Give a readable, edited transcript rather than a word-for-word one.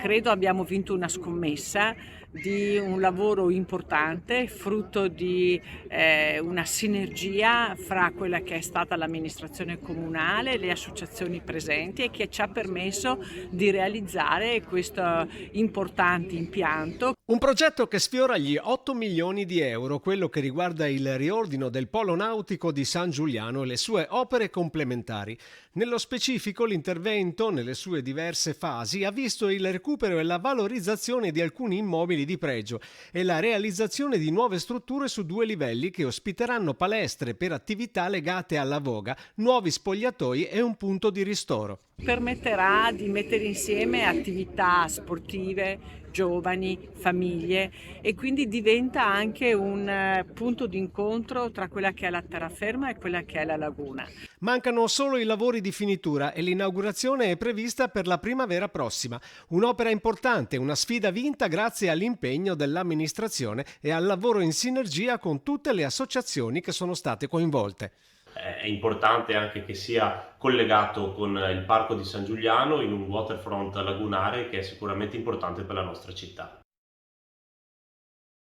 Credo abbiamo vinto una scommessa di un lavoro importante, frutto di una sinergia fra quella che è stata l'amministrazione comunale, le associazioni presenti e che ci ha permesso di realizzare questo importante impianto. Un progetto che sfiora gli 8 milioni di euro, quello che riguarda il riordino del polo nautico di San Giuliano e le sue opere complementari. Nello specifico, l'intervento, nelle sue diverse fasi, ha visto il recupero e la valorizzazione di alcuni immobili di pregio e la realizzazione di nuove strutture su 2 livelli che ospiteranno palestre per attività legate alla voga, nuovi spogliatoi e un punto di ristoro. Permetterà di mettere insieme attività sportive, giovani, famiglie e quindi diventa anche un punto d'incontro tra quella che è la terraferma e quella che è la laguna. Mancano solo i lavori di finitura e l'inaugurazione è prevista per la primavera prossima. Un'opera importante, una sfida vinta grazie all'impegno dell'amministrazione e al lavoro in sinergia con tutte le associazioni che sono state coinvolte. È importante anche che sia collegato con il Parco di San Giuliano in un waterfront lagunare che è sicuramente importante per la nostra città.